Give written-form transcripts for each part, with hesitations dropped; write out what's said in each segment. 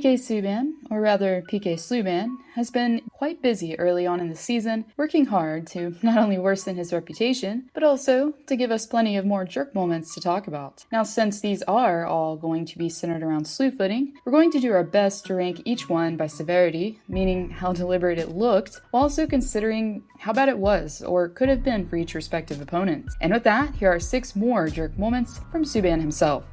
Subban, or rather Slewban, has been quite busy early on in the season, working hard to not only worsen his reputation, but also to give us plenty of more jerk moments to talk about. Now, since these are all going to be centered around slew-footing, we're going to do our best to rank each one by severity, meaning how deliberate it looked, while also considering how bad it was or could have been for each respective opponent. And with that, here are 6 more jerk moments from Subban himself.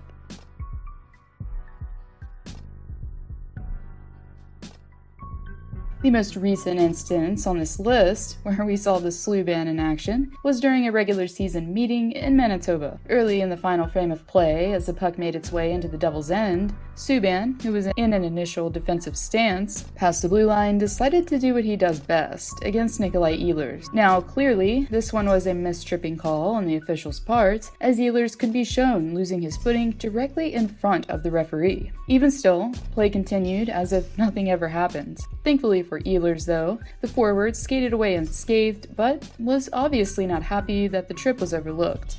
The most recent instance on this list, where we saw the Slewban in action, was during a regular season meeting in Manitoba. Early in the final frame of play, as the puck made its way into the Devil's End, Subban, who was in an initial defensive stance, past the blue line, decided to do what he does best, against Ehlers. Now, clearly, this one was a mistripping call on the official's part, as Ehlers could be shown losing his footing directly in front of the referee. Even still, play continued as if nothing ever happened. Thankfully for Ehlers, though, the forward skated away unscathed, but was obviously not happy that the trip was overlooked.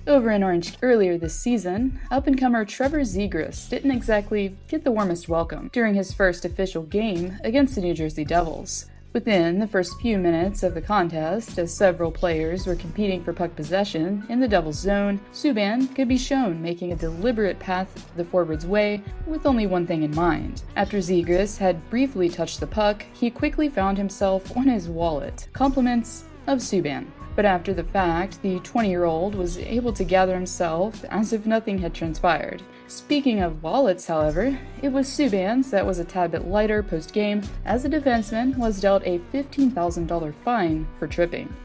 Over in Orange earlier this season, up-and-comer Trevor Zegras didn't exactly get the warmest welcome during his first official game against the New Jersey Devils. Within the first few minutes of the contest, as several players were competing for puck possession in the Devil's zone, Subban could be shown making a deliberate path the forward's way with only one thing in mind. After Zegras had briefly touched the puck, he quickly found himself on his wallet. Compliments of Subban. But after the fact, the 20-year-old was able to gather himself as if nothing had transpired. Speaking of wallets, however, it was Subban's that was a tad bit lighter post-game, as the defenseman was dealt a $15,000 fine for tripping.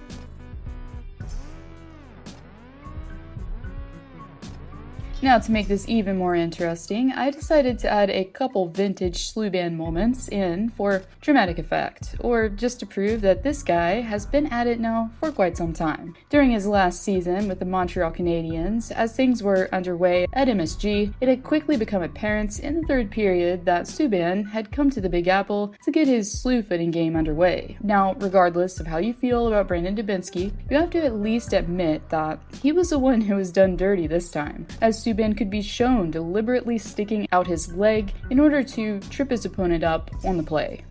Now, to make this even more interesting, I decided to add a couple vintage Slewban moments in for dramatic effect, or just to prove that this guy has been at it now for quite some time. During his last season with the Montreal Canadiens, as things were underway at MSG, it had quickly become apparent in the third period that Subban had come to the Big Apple to get his slew-footing game underway. Now, regardless of how you feel about Brandon Dubinsky, you have to at least admit that he was the one who was done dirty this time, as Subban could be shown deliberately sticking out his leg in order to trip his opponent up on the play.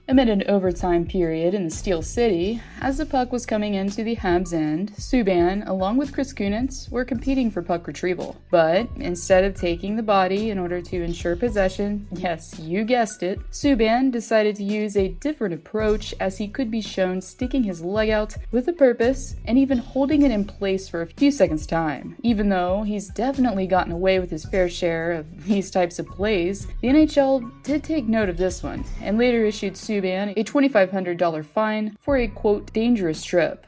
Amid an overtime period in the Steel City, as the puck was coming into the Habs' end, Subban, along with Kunitz, were competing for puck retrieval. But instead of taking the body in order to ensure possession, yes, you guessed it, Subban decided to use a different approach, as he could be shown sticking his leg out with a purpose and even holding it in place for a few seconds' time. Even though he's definitely gotten away with his fair share of these types of plays, the NHL did take note of this one and later issued Subban a $2,500 fine for a, quote, dangerous trip.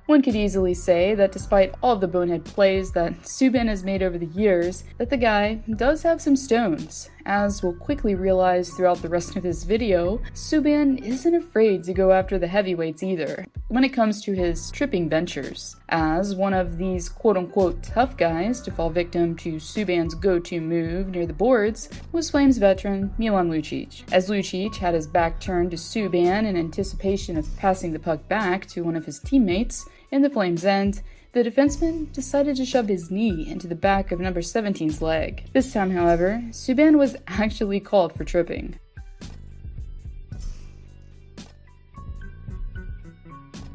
One could easily say that despite all of the bonehead plays that Subban has made over the years, that the guy does have some stones. As we'll quickly realize throughout the rest of this video, Subban isn't afraid to go after the heavyweights either when it comes to his tripping ventures. As one of these quote-unquote tough guys to fall victim to Subban's go-to move near the boards was Flames veteran Milan Lucic. As Lucic had his back turned to Subban in anticipation of passing the puck back to one of his teammates in the Flames' end, the defenseman decided to shove his knee into the back of number 17's leg. This time, however, Subban was actually called for tripping.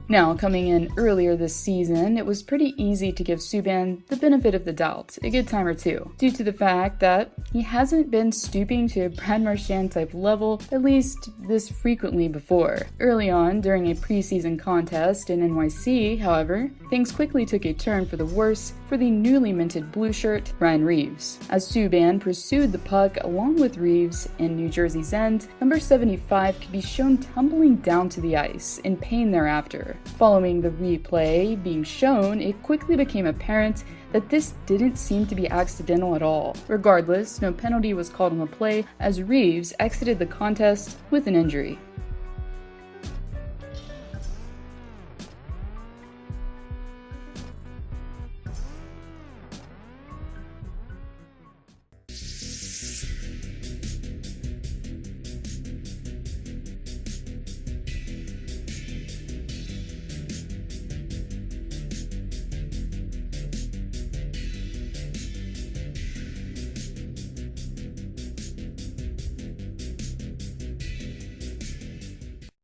Now, coming in earlier this season, it was pretty easy to give Subban the benefit of the doubt a good time or two, due to the fact that he hasn't been stooping to a Brad Marchand type level at least this frequently before. Early on, during a preseason contest in NYC, however, things quickly took a turn for the worse for the newly minted blue shirt, Ryan Reeves. As Subban pursued the puck along with Reeves in New Jersey's end, number 75 could be shown tumbling down to the ice in pain thereafter. Following the replay being shown, it quickly became apparent that this didn't seem to be accidental at all. Regardless, no penalty was called on the play as Reeves exited the contest with an injury.